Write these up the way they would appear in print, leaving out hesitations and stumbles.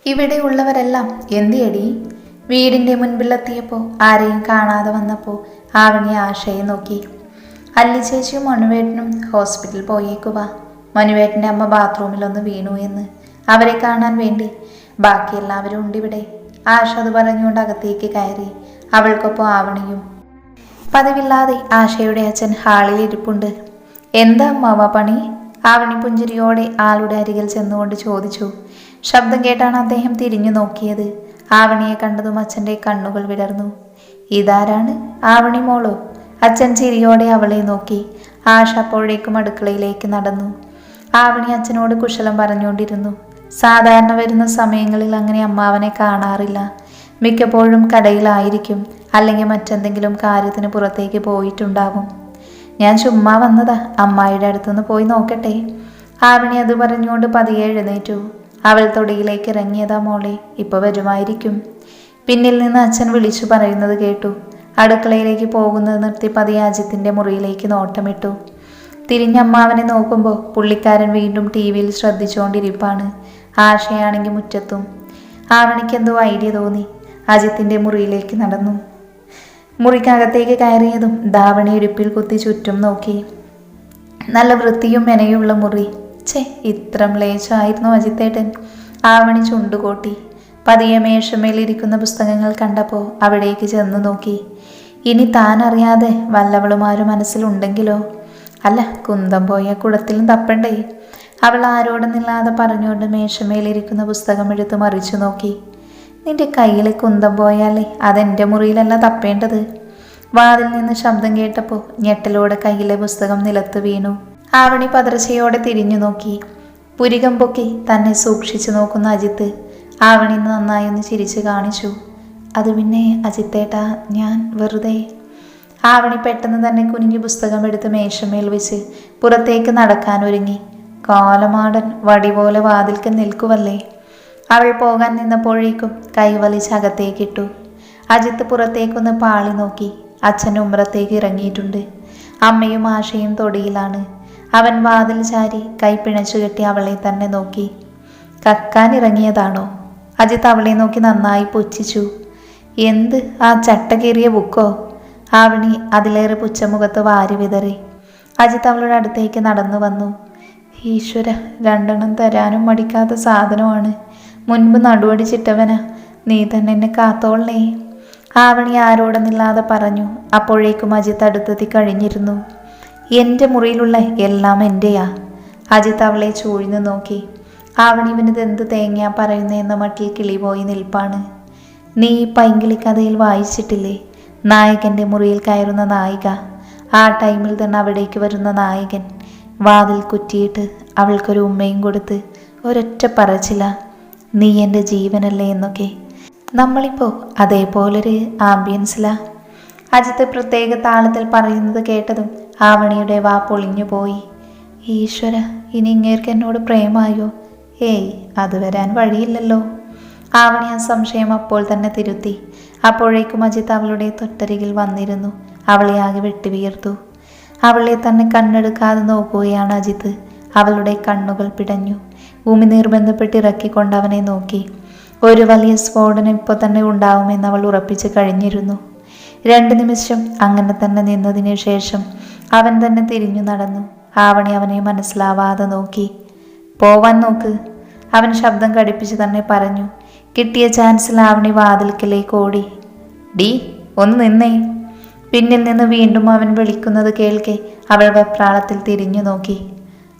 ഇവിടെ ഉള്ളവരെല്ലാം എന്തിയടി? വീടിൻ്റെ മുൻപിലെത്തിയപ്പോൾ ആരെയും കാണാതെ വന്നപ്പോൾ ആവണി ആശയെ നോക്കി. അല്ലി ചേച്ചിയും മനുവേട്ടനും ഹോസ്പിറ്റലിൽ പോയേക്കുവാ. മനുവേട്ടൻ്റെ അമ്മ ബാത്റൂമിലൊന്ന് വീണു എന്ന് അവരെ കാണാൻ വേണ്ടി. ബാക്കി എല്ലാവരും ഉണ്ട് ഇവിടെ. ആശ അത് പറഞ്ഞുകൊണ്ട് അകത്തേക്ക് കയറി. അവൾക്കൊപ്പം ആവണിയും. പതിവില്ലാതെ ആശയുടെ അച്ഛൻ ഹാളിൽ ഇരിപ്പുണ്ട്. എന്താ അമ്മാവ പണി? ആവണി പുഞ്ചിരിയോടെ ആളുടെ അരികിൽ ചെന്നുകൊണ്ട് ചോദിച്ചു. ശബ്ദം കേട്ടാണ് അദ്ദേഹം തിരിഞ്ഞു നോക്കിയത്. ആവണിയെ കണ്ടതും അച്ഛൻ്റെ കണ്ണുകൾ വിടർന്നു. ഇതാരാണ്? ആവണി മോളോ? അച്ഛൻ ചിരിയോടെ അവളെ നോക്കി. ആശ അപ്പോഴേക്കും അടുക്കളയിലേക്ക് നടന്നു. ആവണി അച്ഛനോട് കുശലം പറഞ്ഞുകൊണ്ടിരുന്നു. സാധാരണ വരുന്ന സമയങ്ങളിൽ അങ്ങനെ അമ്മാവനെ കാണാറില്ല. മിക്കപ്പോഴും കടയിലായിരിക്കും, അല്ലെങ്കിൽ മറ്റെന്തെങ്കിലും കാര്യത്തിന് പുറത്തേക്ക് പോയിട്ടുണ്ടാവും. ഞാൻ ചുമ്മാ വന്നതാ, അമ്മായിയുടെ അടുത്തുനിന്ന് പോയി നോക്കട്ടെ. ആവണി അത് പറഞ്ഞുകൊണ്ട് പതിയെ എഴുന്നേറ്റു. അവൾ തൊടിയിലേക്ക് ഇറങ്ങിയതാ. മോളെ, ഇപ്പോൾ വരുമായിരിക്കും. പിന്നിൽ നിന്ന് അച്ഛൻ വിളിച്ചു പറയുന്നത് കേട്ടു. അടുക്കളയിലേക്ക് പോകുന്നത് നിർത്തി പതിയെ അജിത്തിൻ്റെ മുറിയിലേക്ക് നോട്ടമിട്ടു. തിരിഞ്ഞമ്മാവനെ നോക്കുമ്പോൾ പുള്ളിക്കാരൻ വീണ്ടും ടി വിയിൽ ശ്രദ്ധിച്ചുകൊണ്ടിരിപ്പാണ്. ആശയാണെങ്കിൽ മുറ്റത്തും. ആവണിക്ക് എന്തോ ഐഡിയ തോന്നി. അജിത്തിൻ്റെ മുറിയിലേക്ക് നടന്നു. മുറിക്കകത്തേക്ക് കയറിയതും ധാവണി ഇടുപ്പിൽ കുത്തി ചുറ്റും നോക്കി. നല്ല വൃത്തിയും മെനയുള്ള മുറി. ഇത്ര മ്ലേച്ഛമായിരുന്നു അജിത്തേട്ടൻ. ആവണി ചുണ്ടുകൂട്ടി. പതിയെ മേശമേലിരിക്കുന്ന പുസ്തകങ്ങൾ കണ്ടപ്പോൾ അവിടേക്ക് ചെന്ന് നോക്കി. ഇനി താൻ അറിയാതെ വല്ലവളുമാരും മനസ്സിലുണ്ടെങ്കിലോ? അല്ല, കുന്തം പോയ കുടത്തിലും തപ്പണ്ടേ? അവൾ ആരോടൊന്നില്ലാതെ പറഞ്ഞുകൊണ്ട് മേശമേലിരിക്കുന്ന പുസ്തകം എടുത്ത് മറിച്ചു നോക്കി. നിന്റെ കയ്യിലെ കുന്തം പോയാലേ അതെൻ്റെ മുറിയിലല്ല തപ്പേണ്ടത്. വാതിൽ നിന്ന് ശബ്ദം കേട്ടപ്പോൾ ഞെട്ടലോടെ കയ്യിലെ പുസ്തകം നിലത്ത് വീണു. ആവണി പതർച്ചയോടെ തിരിഞ്ഞു നോക്കി. പുരികം പൊക്കി തന്നെ സൂക്ഷിച്ചു നോക്കുന്ന അജിത്ത് ആവണി നന്നായി ഒന്ന് ചിരിച്ചു കാണിച്ചു. അത് പിന്നെ അജിത്തേട്ടാ, ഞാൻ വെറുതെ. ആവണി പെട്ടെന്ന് തന്നെ കുനിഞ്ഞു പുസ്തകം എടുത്ത് മേശമേൽ വെച്ച് പുറത്തേക്ക് നടക്കാനൊരുങ്ങി. കാലമാടൻ വടി പോലെ വാതിൽക്ക് നിൽക്കുവല്ലേ. അവൾ പോകാൻ നിന്നപ്പോഴേക്കും കൈവലിച്ച് അകത്തേക്കിട്ടു. അജിത്ത് പുറത്തേക്കൊന്ന് പാളി നോക്കി. അച്ഛൻ ഉമ്രത്തേക്ക് ഇറങ്ങിയിട്ടുണ്ട്. അമ്മയും ആശയും തൊടിയിലാണ്. അവൻ വാതിൽ ചാരി കൈ പിണച്ചു കെട്ടി അവളെ തന്നെ നോക്കി. കക്കാൻ ഇറങ്ങിയതാണോ? അജിത്ത് അവളെ നോക്കി നന്നായി പുച്ഛിച്ചു. എന്ത് ആ ചട്ടകേറിയ ബുക്കോ? ആവണി അതിലേറെ പുച്ഛമുഖത്ത് വാരി വിതറി. അജിത്ത് അവളുടെ അടുത്തേക്ക് നടന്നു വന്നു. ഈശ്വര, 2 എണ്ണം തരാനും മടിക്കാത്ത സാധനമാണ്. മുൻപ് നടുവടിച്ചിട്ടവനാ. നീ തന്നെ എന്നെ കാത്തോളേ. ആവണി ആരോടൊന്നില്ലാതെ പറഞ്ഞു. അപ്പോഴേക്കും അജിത്ത് അടുത്തെത്തി കഴിഞ്ഞിരുന്നു. എൻ്റെ മുറിയിലുള്ള എല്ലാം എൻ്റെയാ. അജിത്ത് അവളെ ചൂഴ്ന്നു നോക്കി. ആവണി ഇവനിത് എന്ത് തേങ്ങയാ പറയുന്നതെന്ന മട്ടിൽ കിളി പോയി നിൽപ്പാണ്. നീ പൈങ്കിളി കഥയിൽ വായിച്ചിട്ടില്ലേ? നായകൻ്റെ മുറിയിൽ കയറുന്ന നായിക, ആ ടൈമിൽ തന്നെ അവിടേക്ക് വരുന്ന നായകൻ വാതിൽ കുറ്റിയിട്ട് അവൾക്കൊരു ഉമ്മയും കൊടുത്ത് ഒരൊറ്റ പറച്ചില്ല, നീ എൻ്റെ ജീവനല്ലേ എന്നൊക്കെ. നമ്മളിപ്പോൾ അതേപോലൊരു ആംബിയൻസിലാ. അജിത്ത് പ്രത്യേക താളത്തിൽ പറയുന്നത് കേട്ടതും ആവണിയുടെ വാ പൊളിഞ്ഞു പോയി. ഈശ്വര, ഇനി ഇങ്ങേർക്ക് എന്നോട് പ്രേമായോ? ഏയ്, അത് വരാൻ വഴിയില്ലല്ലോ. ആവണി ആ സംശയം അപ്പോൾ തന്നെ തിരുത്തി. അപ്പോഴേക്കും അജിത്ത് അവളുടെ തൊട്ടരികിൽ വന്നിരുന്നു. അവളെ ആകെ വെട്ടിവീർത്തു. അവളെ തന്നെ കണ്ണെടുക്കാതെ നോക്കുകയാണ് അജിത്ത്. അവളുടെ കണ്ണുകൾ പിടഞ്ഞു. ഉമിനീർ ബന്ധപ്പെട്ട് ഇറക്കിക്കൊണ്ട് അവനെ നോക്കി. ഒരു വലിയ സ്ഫോടനം ഇപ്പോൾ തന്നെ ഉണ്ടാവുമെന്ന് അവൾ ഉറപ്പിച്ചു കഴിഞ്ഞിരുന്നു. 2 നിമിഷം അങ്ങനെ തന്നെ നിന്നതിന് ശേഷം അവൻ തന്നെ തിരിഞ്ഞു നടന്നു. ആവണി അവനെ മനസ്സിലാവാതെ നോക്കി. പോവാൻ നോക്ക്, അവൻ ശബ്ദം കടുപ്പിച്ച് തന്നെ പറഞ്ഞു. കിട്ടിയ ചാൻസിൽ ആവണി വാതിൽക്കലേക്ക് ഓടി. ഡി, ഒന്ന് നിന്നേ. പിന്നിൽ നിന്ന് വീണ്ടും അവൻ വിളിക്കുന്നത് കേൾക്കെ അവൾ വെപ്രാളത്തിൽ തിരിഞ്ഞു നോക്കി.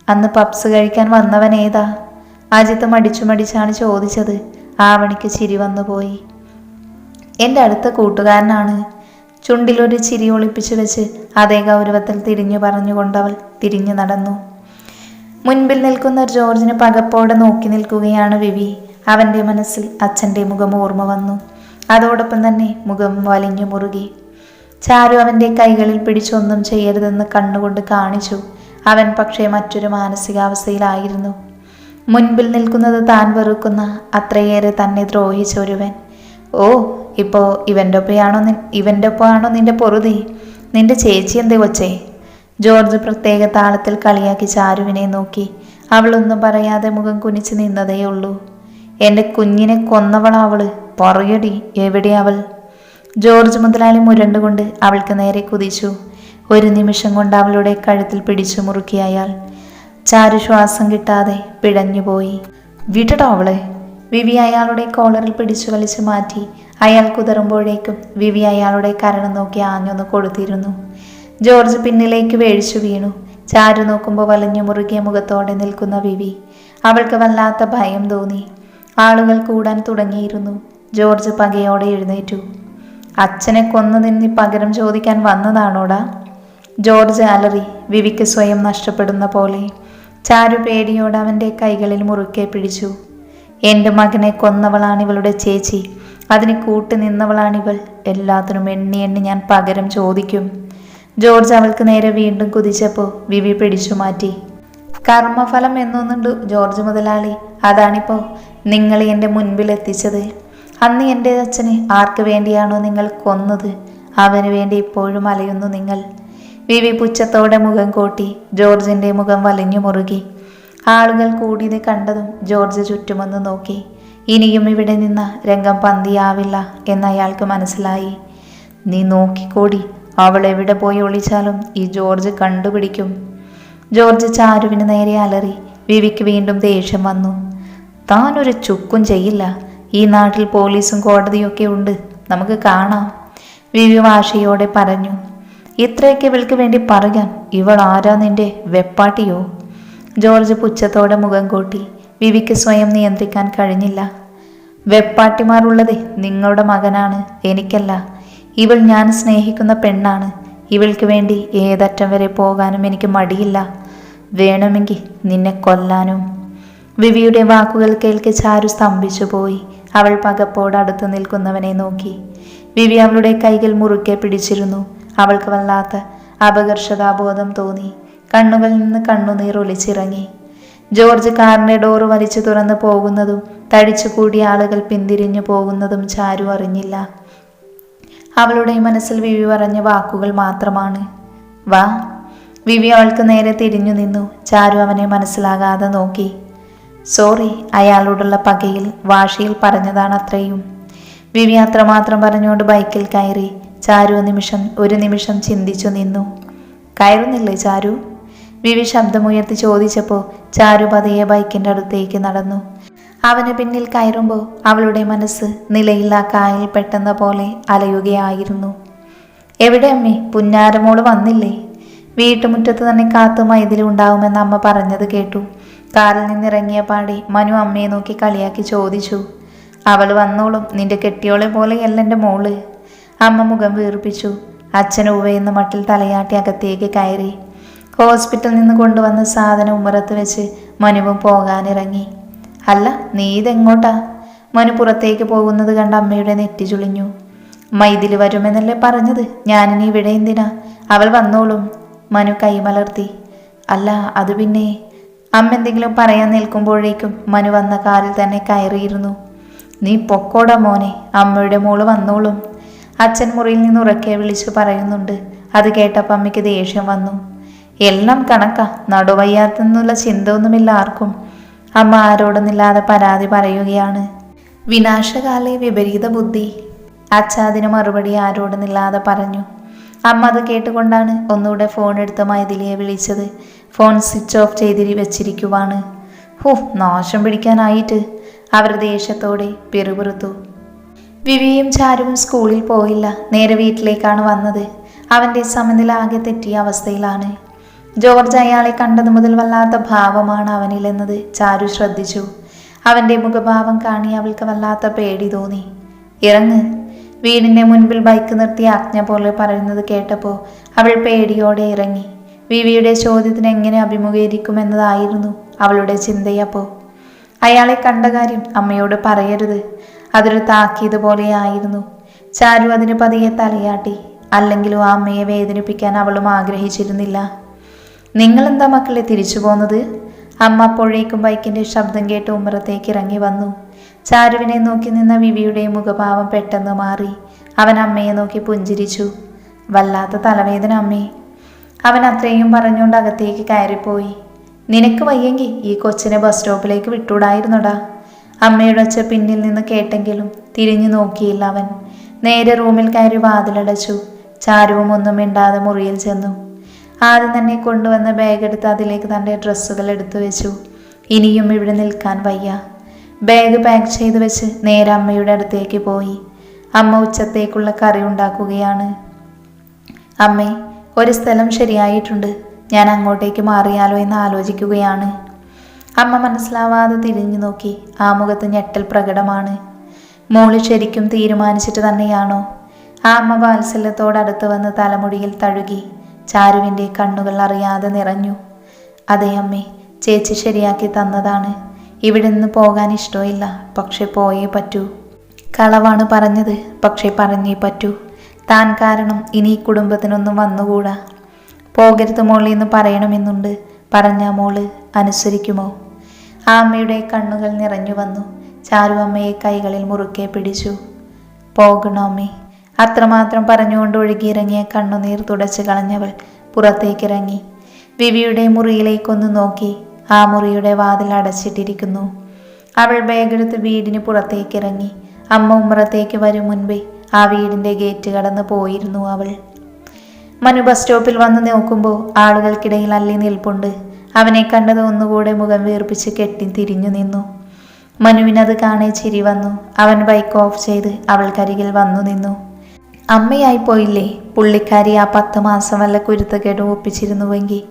അന്ന് പപ്സ് കഴിക്കാൻ വന്നവൻ ഏതാ? അജിത്ത് മടിച്ചാണ് ചോദിച്ചത്. ആവണിക്ക് ചിരി വന്നുപോയി. എൻ്റെ അടുത്ത കൂട്ടുകാരനാണ്. ചുണ്ടിലൊരു ചിരി ഒളിപ്പിച്ചു വെച്ച് അതേ ഗൗരവത്തിൽ തിരിഞ്ഞു പറഞ്ഞുകൊണ്ടവൾ തിരിഞ്ഞു നടന്നു. മുൻപിൽ നിൽക്കുന്ന ജോർജിന് പകപ്പോടെ നോക്കി നിൽക്കുകയാണ് വിവി. അവൻ്റെ മനസ്സിൽ അച്ഛൻ്റെ മുഖം ഓർമ്മ വന്നു. അതോടൊപ്പം തന്നെ മുഖം വലിഞ്ഞു മുറുകി. ചാരു അവൻ്റെ കൈകളിൽ പിടിച്ചൊന്നും ചെയ്യരുതെന്ന് കണ്ണുകൊണ്ട് കാണിച്ചു. അവൻ പക്ഷേ മറ്റൊരു മാനസികാവസ്ഥയിലായിരുന്നു. മുൻപിൽ നിൽക്കുന്നത് താൻ വെറുക്കുന്ന, അത്രയേറെ തന്നെ ദ്രോഹിച്ച ഒരുവൻ. ഓ, ഇപ്പോൾ ഇവൻ്റെ ഒപ്പമാണോ നിന്റെ പൊറുതി? നിന്റെ ചേച്ചി എന്തേ കൊച്ചേ? ജോർജ് പ്രത്യേക താളത്തിൽ കളിയാക്കി ചാരുവിനെ നോക്കി. അവളൊന്നും പറയാതെ മുഖം കുനിച്ച് നിന്നതേയുള്ളൂ. എൻ്റെ കുഞ്ഞിനെ കൊന്നവളവള്, പറയടി എവിടെയവൾ? ജോർജ് മുതലാളി മുരണ്ടുകൊണ്ട് അവൾക്ക് നേരെ കുതിച്ചു. ഒരു നിമിഷം കൊണ്ട് അവളുടെ കഴുത്തിൽ പിടിച്ചു മുറുക്കി അയാൾ. ചാരു ശ്വാസം കിട്ടാതെ പിടഞ്ഞുപോയി. വിടടോ അവളെ! വിവി അയാളുടെ കോളറിൽ പിടിച്ചു വലിച്ചു മാറ്റി. അയാൾ കുതറുമ്പോഴേക്കും വിവി അയാളുടെ കരണം നോക്കി ആഞ്ഞൊന്ന് കൊടുത്തിരുന്നു. ജോർജ് പിന്നിലേക്ക് വീഴ്ചു വീണു. ചാരു നോക്കുമ്പോൾ വലഞ്ഞു മുറുകിയ മുഖത്തോടെ നിൽക്കുന്ന വിവി. അവൾക്ക് വല്ലാത്ത ഭയം തോന്നി. ആളുകൾ കൂടാൻ തുടങ്ങിയിരുന്നു. ജോർജ് പകയോടെ എഴുന്നേറ്റു. അച്ഛനെ കൊന്നതിന് പകരം ചോദിക്കാൻ വന്നതാണോടാ? ജോർജ് അലറി, വിവിക്ക് സ്വയം നഷ്ടപ്പെടുന്ന പോലെ. ചാരു പേടിയോടെ അവൻ്റെ കൈകളിൽ മുറുക്കെ പിടിച്ചു. എൻ്റെ മകനെ കൊന്നവളാണിവളുടെ ചേച്ചി, അതിന് കൂട്ടു നിന്നവളാണിവൾ. എല്ലാത്തിനും എണ്ണി എണ്ണി ഞാൻ പകരം ചോദിക്കും. ജോർജ് അവൾക്ക് നേരെ വീണ്ടും കുതിച്ചപ്പോൾ വിവി പിടിച്ചു മാറ്റി. കർമ്മഫലം എന്നൊന്നുണ്ട് ജോർജ് മുതലാളി, അതാണിപ്പോൾ നിങ്ങൾ എൻ്റെ മുൻപിൽ എത്തിച്ചത്. അന്ന് എൻ്റെ അച്ഛനെ ആർക്ക് വേണ്ടിയാണോ നിങ്ങൾ കൊന്നത്, അവന് വേണ്ടി ഇപ്പോഴും അലയുന്നു നിങ്ങൾ. വിവി പുച്ഛത്തോടെ മുഖം കോട്ടി. ജോർജിൻ്റെ മുഖം വലിഞ്ഞു മുറുകി. ആളുകൾ കൂടിയത് കണ്ടതും ജോർജ് ചുറ്റുമൊന്ന് നോക്കി. ഇനിയും ഇവിടെ നിന്ന രംഗം പന്തിയാവില്ല എന്ന് അയാൾക്ക് മനസ്സിലായി. നീ നോക്കിക്കോടി, അവൾ എവിടെ പോയി ഒളിച്ചാലും ഈ ജോർജ് കണ്ടുപിടിക്കും. ജോർജ് ചാരുവിന് നേരെ അലറി. വിവിക്ക് വീണ്ടും ദേഷ്യം വന്നു. താനൊരു ചുക്കും ചെയ്യില്ല. ഈ നാട്ടിൽ പോലീസും കോടതിയൊക്കെ ഉണ്ട്, നമുക്ക് കാണാം. വിവി വാശിയോടെ പറഞ്ഞു. ഇത്രയൊക്കെ ഇവൾക്ക് വേണ്ടി പറയാൻ ഇവൾ ആരാ, നിന്റെ വെപ്പാട്ടിയോ? ജോർജ് പുച്ഛത്തോടെ മുഖം കൂട്ടി. വിവിക്ക് സ്വയം നിയന്ത്രിക്കാൻ കഴിഞ്ഞില്ല. വെപ്പാട്ടിമാരുള്ളത് നിങ്ങളുടെ മകനാണ്, എനിക്കല്ല. ഇവൾ ഞാൻ സ്നേഹിക്കുന്ന പെണ്ണാണ്. ഇവൾക്ക് വേണ്ടി ഏതറ്റം വരെ പോകാനും എനിക്ക് മടിയില്ല. വേണമെങ്കിൽ നിന്നെ കൊല്ലാനും. വിവിയുടെ വാക്കുകൾ കേൾക്കെ ചാരു സ്തംഭിച്ചു പോയി. അവൾ പകപ്പോട് അടുത്ത് നിൽക്കുന്നവനെ നോക്കി. വിവി അവളുടെ കൈകൾ മുറുക്കെ പിടിച്ചിരുന്നു. അവൾക്ക് വല്ലാത്ത അപകർഷതാബോധം തോന്നി. കണ്ണുകളിൽ നിന്ന് കണ്ണുനീർ ഒലിച്ചിറങ്ങി. ജോർജ് കാറിന്റെ ഡോറ് വലിച്ചു തുറന്നു പോകുന്നതും തടിച്ചു കൂടിയ ആളുകൾ പിന്തിരിഞ്ഞു പോകുന്നതും ചാരു അറിഞ്ഞില്ല. അവളുടെ മനസ്സിൽ വിവി പറഞ്ഞ വാക്കുകൾ മാത്രമാണ്. വാ. വിവി അവൾക്ക് നേരെ തിരിഞ്ഞു നിന്നു. ചാരു അവനെ മനസ്സിലാകാതെ നോക്കി. സോറി, അയാളോടുള്ള പകയിൽ വാശിയിൽ പറഞ്ഞതാണ് അത്രയും. വിവി അത്രമാത്രം പറഞ്ഞുകൊണ്ട് ബൈക്കിൽ കയറി. ചാരു ഒരു നിമിഷം ചിന്തിച്ചു നിന്നു. കയറുന്നില്ലേ ചാരു? വിവി ശബ്ദമുയർത്തി ചോദിച്ചപ്പോൾ ചാരു പതിയെ ബൈക്കിൻ്റെ അടുത്തേക്ക് നടന്നു. അവന് പിന്നിൽ കയറുമ്പോൾ അവളുടെ മനസ്സ് നിലയില്ലാ കായൽ പെട്ടെന്ന പോലെ അലയുകയായിരുന്നു. എവിടെ അമ്മേ, പുന്നാരമോള് വന്നില്ലേ? വീട്ടുമുറ്റത്ത് തന്നെ കാത്തു മൈതിലുണ്ടാവുമെന്ന് അമ്മ പറഞ്ഞത് കേട്ടു. കാറിൽ നിന്നിറങ്ങിയ പാടി മനു അമ്മയെ നോക്കി കളിയാക്കി ചോദിച്ചു. അവൾ വന്നോളും, നിന്റെ കെട്ടിയോളെ പോലെയല്ല എൻ്റെ മോള്. അമ്മ മുഖം വീർപ്പിച്ചു. അച്ഛൻ ഉവയെന്ന മട്ടിൽ തലയാട്ടി അകത്തേക്ക് കയറി. ഹോസ്പിറ്റലിൽ നിന്ന് കൊണ്ടുവന്ന സാധനം ഉമ്മറത്ത് വെച്ച് മനുവും പോകാനിറങ്ങി. അല്ല, നീ ഇതെങ്ങോട്ടാ? മനു പുറത്തേക്ക് പോകുന്നത് കണ്ട് അമ്മയുടെ നെറ്റി ചുളിഞ്ഞു. മൈതിൽ വരുമെന്നല്ലേ പറഞ്ഞത്, ഞാനിനി ഇവിടെ എന്തിനാ? അവൾ വന്നോളും. മനു കൈമലർത്തി. അല്ല, അത് പിന്നെ. അമ്മ എന്തെങ്കിലും പറയാൻ നിൽക്കുമ്പോഴേക്കും മനു വന്ന കാറിൽ തന്നെ കയറിയിരുന്നു. നീ പൊക്കോടാ മോനെ, അമ്മയുടെ മോള് വന്നോളും. അച്ഛൻ മുറിയിൽ നിന്ന് ഉറക്കെ വിളിച്ചു പറയുന്നുണ്ട്. അത് കേട്ടപ്പോൾ അമ്മയ്ക്ക് ദേഷ്യം വന്നു. എല്ലാം കണക്കാ, നടുവയ്യാത്തെന്നുള്ള ചിന്ത ഒന്നുമില്ല ആർക്കും. അമ്മ ആരോടൊന്നില്ലാതെ പരാതി പറയുകയാണ്. വിനാശകാലെ വിപരീത ബുദ്ധി. അച്ഛ അതിന് മറുപടി ആരോടൊന്നില്ലാതെ പറഞ്ഞു. അമ്മ അത് കേട്ടുകൊണ്ടാണ് ഒന്നുകൂടെ ഫോൺ എടുത്ത് മൈഥിലിയെ വിളിച്ചത്. ഫോൺ സ്വിച്ച് ഓഫ് ചെയ്തിരി വെച്ചിരിക്കുവാണ്. നാശം പിടിക്കാനായിട്ട് അവർ ദേഷ്യത്തോടെ പിറുപിറുത്തു. വിവിയും ചാരുവും സ്കൂളിൽ പോയില്ല. നേരെ വീട്ടിലേക്കാണ് വന്നത്. അവൻ്റെ സമനില ആകെ തെറ്റിയ അവസ്ഥയിലാണ്. ജോർജ് അയാളെ കണ്ടതു മുതൽ വല്ലാത്ത ഭാവമാണ് അവനിലെന്നത് ചാരു ശ്രദ്ധിച്ചു. അവൻ്റെ മുഖഭാവം കാണി അവൾക്ക് വല്ലാത്ത പേടി തോന്നി. ഇറങ്ങ്. വീടിൻ്റെ മുൻപിൽ ബൈക്ക് നിർത്തി ആജ്ഞ പോലെ പറയുന്നത് കേട്ടപ്പോൾ അവൾ പേടിയോടെ ഇറങ്ങി. വിവിയുടെ ചോദ്യത്തിന് എങ്ങനെ അഭിമുഖീകരിക്കുമെന്നതായിരുന്നു അവളുടെ ചിന്തയപ്പോൾ. അയാളെ കണ്ട കാര്യം അമ്മയോട് പറയരുത്. അതൊരു താക്കീത് പോലെയായിരുന്നു. ചാരു അതിന് പതിയെ തലയാട്ടി. അല്ലെങ്കിലും ആ അമ്മയെ വേദനിപ്പിക്കാൻ അവളും ആഗ്രഹിച്ചിരുന്നില്ല. നിങ്ങളെന്താ മക്കളെ തിരിച്ചു പോന്നത്? അമ്മ അപ്പോഴേക്കും ബൈക്കിൻ്റെ ശബ്ദം കേട്ട് ഉമ്മറത്തേക്ക് ഇറങ്ങി വന്നു. ചാരുവിനെ നോക്കി നിന്ന വിവിയുടെ മുഖഭാവം പെട്ടെന്ന് മാറി. അവൻ അമ്മയെ നോക്കി പുഞ്ചിരിച്ചു. വല്ലാത്ത തലവേദന അമ്മേ. അവൻ അത്രയും പറഞ്ഞുകൊണ്ട് അകത്തേക്ക് കയറിപ്പോയി. നിനക്ക് വയ്യെങ്കിൽ ഈ കൊച്ചിനെ ബസ് സ്റ്റോപ്പിലേക്ക് വിട്ടൂടായിരുന്നോടാ? അമ്മയുടെ ഒച്ച പിന്നിൽ നിന്ന് കേട്ടെങ്കിലും തിരിഞ്ഞു നോക്കിയില്ല അവൻ. നേരെ റൂമിൽ കയറി വാതിലടച്ചു. ചാരുവും ഒന്നും മിണ്ടാതെ മുറിയിൽ ചെന്നു. ആദ്യം തന്നെ കൊണ്ടുവന്ന ബാഗ് എടുത്ത് അതിലേക്ക് തൻ്റെ ഡ്രസ്സുകൾ എടുത്തു വെച്ചു. ഇനിയും ഇവിടെ നിൽക്കാൻ വയ്യ. ബാഗ് പാക്ക് ചെയ്ത് വെച്ച് നേരെ അമ്മയുടെ അടുത്തേക്ക് പോയി. അമ്മ ഉച്ചത്തേക്കുള്ള കറി ഉണ്ടാക്കുകയാണ്. അമ്മേ, ഒരു സ്ഥലം ശരിയായിട്ടുണ്ട്. ഞാൻ അങ്ങോട്ടേക്ക് മാറിയാലോ എന്ന് ആലോചിക്കുകയാണ്. അമ്മ മനസ്സിലാവാതെ തിരിഞ്ഞു നോക്കി. ആ മുഖത്ത് ഞെട്ടൽ പ്രകടമാണ്. മോള് ശരിക്കും തീരുമാനിച്ചിട്ട് തന്നെയാണോ? ആ അമ്മ വാത്സല്യത്തോടടുത്ത് വന്ന് തലമുടിയിൽ തഴുകി. ചാരുവിൻ്റെ കണ്ണുകൾ അറിയാതെ നിറഞ്ഞു. അതെ അമ്മേ, ചേച്ചി ശരിയാക്കി തന്നതാണ്. ഇവിടെ നിന്ന് പോകാൻ ഇഷ്ടമില്ല, പക്ഷെ പോയേ പറ്റൂ. കളവാണ് പറഞ്ഞത്, പക്ഷെ പറഞ്ഞേ പറ്റൂ. താൻ കാരണം ഇനി ഈ കുടുംബത്തിനൊന്നും വന്നുകൂടാ. പോകരുത് മോളെ എന്ന് പറയണമെന്നുണ്ട്. പറഞ്ഞാ മോള് അനുസരിക്കുമോ? ആ അമ്മയുടെ കണ്ണുകൾ നിറഞ്ഞു വന്നു. ചാരു അമ്മയെ കൈകളിൽ മുറുക്കെ പിടിച്ചു. പോകണോ അമ്മേ? അത്രമാത്രം പറഞ്ഞുകൊണ്ട് ഒഴുകിയിറങ്ങിയ കണ്ണുനീർ തുടച്ചു കളഞ്ഞവൾ പുറത്തേക്കിറങ്ങി. വിവിയുടെ മുറിയിലേക്കൊന്ന് നോക്കി. ആ മുറിയുടെ വാതിൽ അടച്ചിട്ടിരിക്കുന്നു. അവൾ ബാഗെടുത്ത് വീടിന് പുറത്തേക്കിറങ്ങി. അമ്മ ഉമ്മറത്തേക്ക് വരും മുൻപേ ആ വീടിൻ്റെ ഗേറ്റ് കടന്ന് പോയിരുന്നു അവൾ. മനു ബസ് സ്റ്റോപ്പിൽ വന്ന് നോക്കുമ്പോൾ ആളുകൾക്കിടയിൽ അല്ലി നിൽപ്പുണ്ട്. അവനെ കണ്ടത് ഒന്നുകൂടെ മുഖം വീർപ്പിച്ച് കെട്ടി തിരിഞ്ഞു നിന്നു. മനുവിനത് കാണെ ചിരി വന്നു. അവൻ ബൈക്ക് ഓഫ് ചെയ്ത് അവൾക്കരികിൽ വന്നു നിന്നു. അമ്മയായി പോയില്ലേ? പുള്ളിക്കാരി ആ 10 മാസം വല്ല കുരുത്തക്കേട് ഒപ്പിച്ചിരുന്നുവെങ്കിൽ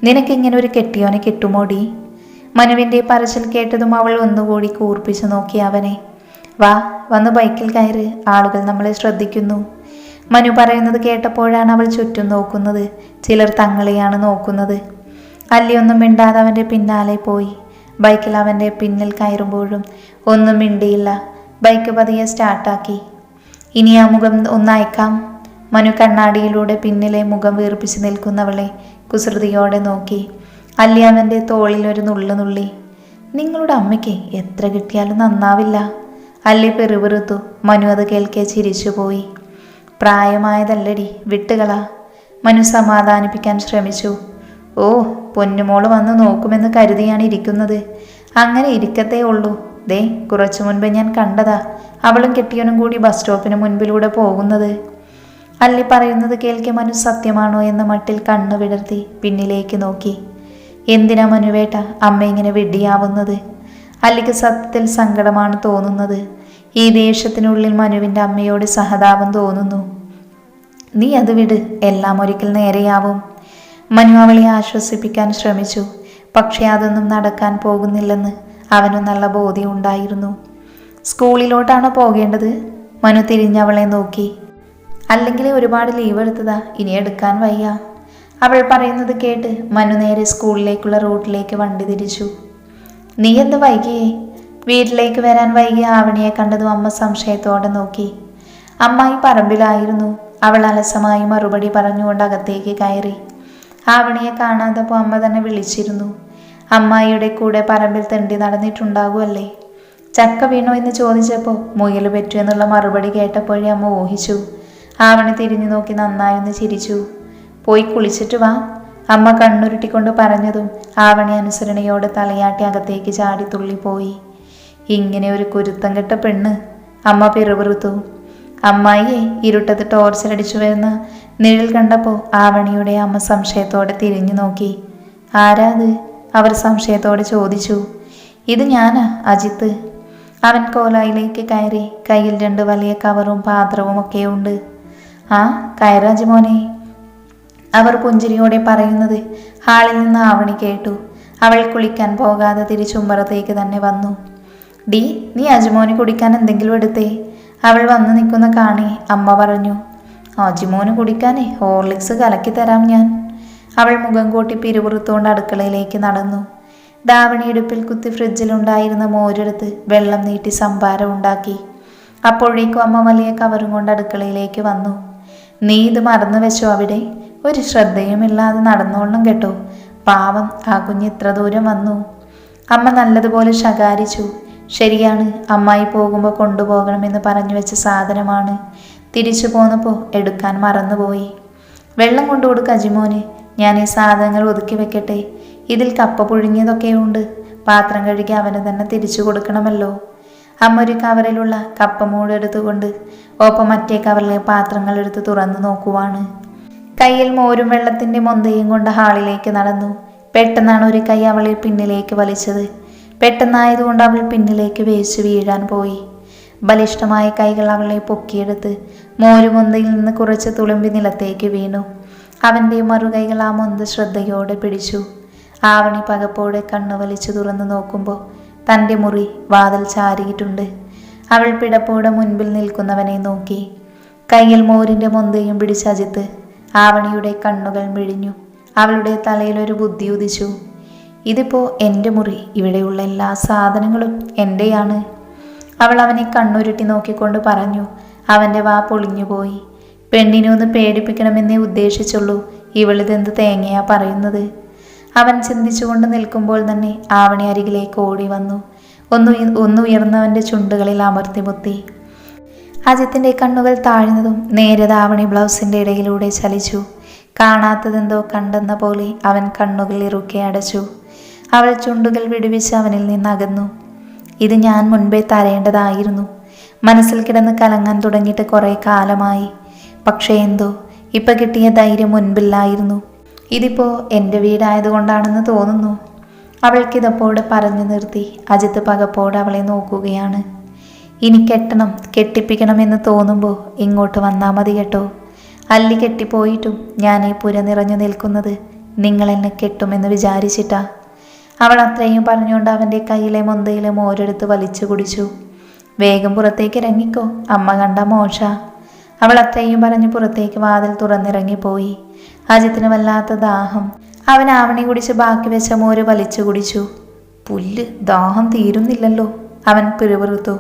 നിനക്കിങ്ങനെ ഒരു കെട്ടിയോനെ കിട്ടുമോടി? മനുവിൻ്റെ പറച്ചിൽ കേട്ടതും അവൾ ഒന്നുകൂടി കൂർപ്പിച്ചു നോക്കി അവനെ. വാ, വന്ന് ബൈക്കിൽ കയറ്, ആളുകൾ നമ്മളെ ശ്രദ്ധിക്കുന്നു. മനു പറയുന്നത് കേട്ടപ്പോഴാണ് അവൾ ചുറ്റും നോക്കുന്നത്. ചിലർ തങ്ങളെയാണ് നോക്കുന്നത്. അല്ലിയൊന്നും മിണ്ടാതെ അവൻ്റെ പിന്നാലെ പോയി. ബൈക്കിൽ അവൻ്റെ പിന്നിൽ കയറുമ്പോഴും ഒന്നും മിണ്ടിയില്ല. ബൈക്ക് പതിയെ സ്റ്റാർട്ടാക്കി. ഇനി ആ മുഖം ഒന്നയക്കാം. മനു കണ്ണാടിയിലൂടെ പിന്നിലെ മുഖം വീർപ്പിച്ച് നിൽക്കുന്നവളെ കുസൃതിയോടെ നോക്കി. അല്ലി അവൻ്റെ തോളിൽ ഒരു നുള്ളു നുള്ളി. നിങ്ങളുടെ അമ്മയ്ക്ക് എത്ര കിട്ടിയാലും നന്നാവില്ല. അല്ലി പെറുപിറുത്തു. മനു അത് കേൾക്കെ ചിരിച്ചുപോയി. പ്രായമായതല്ലടി, വിട്ടുകളാ. മനു സമാധാനിപ്പിക്കാൻ ശ്രമിച്ചു. ഓ, പൊന്നുമോള് വന്ന് നോക്കുമെന്ന് കരുതിയാണ് ഇരിക്കുന്നത്. അങ്ങനെ ഇരിക്കത്തേ ഉള്ളൂ. ദേ, കുറച്ചു മുൻപ് ഞാൻ കണ്ടതാ അവളും കെട്ടിയവനും കൂടി ബസ് സ്റ്റോപ്പിന് മുൻപിലൂടെ പോകുന്നത്. അല്ലി പറയുന്നത് കേൾക്കെ മനു സത്യമാണോ എന്ന മട്ടിൽ കണ്ണു വിടർത്തി പിന്നിലേക്ക് നോക്കി. എന്തിനാ മനുവേട്ട അമ്മ ഇങ്ങനെ വെടിയാവുന്നത്? അല്ലിക്ക് സത്യത്തിൽ സങ്കടമാണ് തോന്നുന്നത്. ഈ ദേഷ്യത്തിനുള്ളിൽ മനുവിൻ്റെ അമ്മയോട് സഹതാപം തോന്നുന്നു. നീ അത് വിട്, എല്ലാം ഒരിക്കൽ നേരെയാവും. മനു അവളെ ആശ്വസിപ്പിക്കാൻ ശ്രമിച്ചു. പക്ഷേ അതൊന്നും നടക്കാൻ പോകുന്നില്ലെന്ന് അവന് നല്ല ബോധ്യം ഉണ്ടായിരുന്നു. സ്കൂളിലോട്ടാണോ പോകേണ്ടത്? മനു തിരിഞ്ഞവളെ നോക്കി. അല്ലെങ്കിൽ ഒരുപാട് ലീവ് എടുത്തതാ, ഇനി എടുക്കാൻ വയ്യ. അവൾ പറയുന്നത് കേട്ട് മനു നേരെ സ്കൂളിലേക്കുള്ള റൂട്ടിലേക്ക് വണ്ടി തിരിച്ചു. നീ എന്ത് വൈകിയേ? വീട്ടിലേക്ക് വരാൻ വൈകിയ ആവണിയെ കണ്ടതും അമ്മ സംശയത്തോടെ നോക്കി. അമ്മായി പറമ്പിലായിരുന്നു. അവൾ അലസമായി മറുപടി പറഞ്ഞുകൊണ്ട് അകത്തേക്ക് കയറി. ആവണിയെ കാണാതപ്പോൾ അമ്മ തന്നെ വിളിച്ചിരുന്നു. അമ്മായിയുടെ കൂടെ പറമ്പിൽ തെണ്ടി നടന്നിട്ടുണ്ടാകുമല്ലേ? ചക്ക വീണോ എന്ന് ചോദിച്ചപ്പോൾ മുയൽ പറ്റൂ എന്നുള്ള മറുപടി കേട്ടപ്പോഴേ അമ്മ ഊഹിച്ചു. ആവണി തിരിഞ്ഞു നോക്കി നന്നായൊന്ന് ചിരിച്ചു. പോയി കുളിച്ചിട്ട് വാ, അമ്മ കണ്ണുരുട്ടിക്കൊണ്ട് പറഞ്ഞതും ആവണി അനുസരണയോടെ തലയാട്ടി അകത്തേക്ക് ചാടി തുള്ളിപ്പോയി. ഇങ്ങനെ ഒരു കുരുത്തം കെട്ട പെണ്ണ്, അമ്മ പിറുപിറുത്തു. അമ്മായിയെ ഇരുട്ടത്ത് ടോർച്ചിലടിച്ചു വരുന്ന നിഴൽ കണ്ടപ്പോൾ ആവണിയുടെ അമ്മ സംശയത്തോടെ തിരിഞ്ഞു നോക്കി. ആരാ അത്? അവർ സംശയത്തോടെ ചോദിച്ചു. ഇത് ഞാനാ, അജിത്ത്. അവൻ കോലായിലേക്ക് കയറി. കയ്യിൽ 2 വലിയ കവറും പാത്രവും ഒക്കെ ഉണ്ട്. ആ, കയറാജ് മോനെ, അവർ പുഞ്ചിരിയോടെ പറയുന്നത് ഹാളിൽ നിന്ന് ആവണി കേട്ടു. അവൾ കുളിക്കാൻ പോകാതെ തിരിച്ചുമ്പറത്തേക്ക് തന്നെ വന്നു. ഡി, നീ അജിമോന് കുടിക്കാൻ എന്തെങ്കിലും എടുത്തേ. അവൾ വന്നു നിൽക്കുന്ന കാണി അമ്മ പറഞ്ഞു. അജിമോന് കുടിക്കാനേ ഹോർലിക്സ് കലക്കി തരാം ഞാൻ. അവൾ മുഖം കൂട്ടി പിറുപിറുത്തോണ്ട് അടുക്കളയിലേക്ക് നടന്നു. ദാവണി ഇടുപ്പിൽ കുത്തി ഫ്രിഡ്ജിലുണ്ടായിരുന്ന മോരെടുത്ത് വെള്ളം നീട്ടി സംഭാരം ഉണ്ടാക്കി. അപ്പോഴേക്കും അമ്മ വലിയ കവറും കൊണ്ട് അടുക്കളയിലേക്ക് വന്നു. നീ ഇത് മറന്നു വെച്ചോ അവിടെ? ഒരു ശ്രദ്ധയുമില്ലാതെ നടന്നോളണം കേട്ടോ. പാവം ആ കുഞ്ഞ് ഇത്ര ദൂരം വന്നു. അമ്മ നല്ലതുപോലെ ശകാരിച്ചു. ശരിയാണ്, അമ്മായി പോകുമ്പോൾ കൊണ്ടുപോകണമെന്ന് പറഞ്ഞു വെച്ച സാധനമാണ്. തിരിച്ചു പോന്നപ്പോൾ എടുക്കാൻ മറന്നുപോയി. വെള്ളം കൊണ്ടു കൊടുക്ക അജിമോന്. ഞാൻ ഈ സാധനങ്ങൾ ഒതുക്കി വെക്കട്ടെ. ഇതിൽ കപ്പ പുഴുങ്ങിയതൊക്കെയുണ്ട്. പാത്രം കഴുകി അവന് തന്നെ തിരിച്ചു കൊടുക്കണമല്ലോ. അമ്മ ഒരു കവറിലുള്ള കപ്പ മൂടെടുത്തുകൊണ്ട് ഒപ്പം മറ്റേ കവറിലെ പാത്രങ്ങൾ എടുത്ത് തുറന്നു നോക്കുവാണ്. കയ്യിൽ മോരും വെള്ളത്തിന്റെ മൊന്തയും കൊണ്ട് ഹാളിലേക്ക് നടന്നു. പെട്ടെന്നാണ് ഒരു കൈ അവളെ പിന്നിലേക്ക് വലിച്ചത്. പെട്ടെന്നായതുകൊണ്ട് അവൾ പിന്നിലേക്ക് വേച്ചു വീഴാൻ പോയി. ബലിഷ്ഠമായ കൈകൾ അവളെ പൊക്കിയെടുത്ത് മോരുമൊന്തയിൽ നിന്ന് കുറച്ച് തുളുമ്പി നിലത്തേക്ക് വീണു. അവൻ്റെ മറുകൈകൾ ആ മൊന്ത ശ്രദ്ധയോടെ പിടിച്ചു. ആവണി പകപ്പോടെ കണ്ണു വലിച്ചു തുറന്നു നോക്കുമ്പോൾ തൻ്റെ മുറി വാതിൽ ചാരിയിട്ടുണ്ട്. അവൾ പിടപ്പോടെ മുൻപിൽ നിൽക്കുന്നവനെ നോക്കി. കയ്യിൽ മോരിൻ്റെ മൊന്തയും പിടിച്ച അജിത്ത് ആവണിയുടെ കണ്ണുകൾ മിഴിഞ്ഞു. അവളുടെ തലയിൽ ഒരു ബുദ്ധി ഉദിച്ചു. ഇതിപ്പോ എൻ്റെ മുറി, ഇവിടെയുള്ള എല്ലാ സാധനങ്ങളും എൻ്റെയാണ്. അവൾ അവനെ കണ്ണുരുട്ടി നോക്കിക്കൊണ്ട് പറഞ്ഞു. അവൻ്റെ വാ പൊളിഞ്ഞുപോയി. പെണ്ണിനെ ഒന്ന് പേടിപ്പിക്കണമെന്നേ ഉദ്ദേശിച്ചുള്ളൂ, ഇവളിതെന്ത് തേങ്ങയാ പറയുന്നത്. അവൻ ചിന്തിച്ചുകൊണ്ട് നിൽക്കുമ്പോൾ തന്നെ ആവണി അരികിലേക്ക് ഓടി വന്നു. ഒന്നുയർന്നവൻ്റെ ചുണ്ടുകളിൽ അമർത്തിമുത്തി. അജിത്തിൻ്റെ കണ്ണുകൾ താഴ്ന്നതും നേരെ ആവണി ബ്ലൗസിൻ്റെ ഇടയിലൂടെ ചലിച്ചു. കാണാത്തതെന്തോ കണ്ടെന്ന പോലെ അവൻ കണ്ണുകൾ ഇറുക്കെ അടച്ചു. അവൾ ചുണ്ടുകൾ വിടുവിച്ച് അവനിൽ നിന്നകന്നു. ഇത് ഞാൻ മുൻപേ തരേണ്ടതായിരുന്നു. മനസ്സിൽ കിടന്ന് കലങ്ങാൻ തുടങ്ങിയിട്ട് കുറേ കാലമായി. പക്ഷേ എന്തോ ഇപ്പം കിട്ടിയ ധൈര്യം മുൻപില്ലായിരുന്നു. ഇതിപ്പോൾ എൻ്റെ വീടായതുകൊണ്ടാണെന്ന് തോന്നുന്നു. അവൾക്കിതപ്പോടെ പറഞ്ഞു നിർത്തി. അജിത്ത് പകപ്പോടെ അവളെ നോക്കുകയാണ്. ഇനി കെട്ടണം, കെട്ടിപ്പിക്കണമെന്ന് തോന്നുമ്പോൾ ഇങ്ങോട്ട് വന്നാൽ മതി കേട്ടോ. അല്ലി കെട്ടിപ്പോയിട്ടും ഞാൻ ഈ പുര നിറഞ്ഞു നിൽക്കുന്നത് നിങ്ങളെന്നെ കെട്ടുമെന്ന് വിചാരിച്ചിട്ടാ. അവൾ അത്രയും പറഞ്ഞുകൊണ്ട് അവൻ്റെ കയ്യിലെ മൊന്തയിലെ മോരെടുത്ത് വലിച്ചു കുടിച്ചു. വേഗം പുറത്തേക്ക് ഇറങ്ങിക്കോ, അമ്മ കണ്ട മോശ. അവൾ അത്രയും പറഞ്ഞ് പുറത്തേക്ക് വാതിൽ തുറന്നിറങ്ങിപ്പോയി. അജിത്തിന് വല്ലാത്ത ദാഹം. അവൻ ആവണി കുടിച്ച് ബാക്കി വെച്ച മോര് വലിച്ചു കുടിച്ചു. പുല്ല്, ദാഹം തീരുന്നില്ലല്ലോ, അവൻ പിറുപിറുത്തു.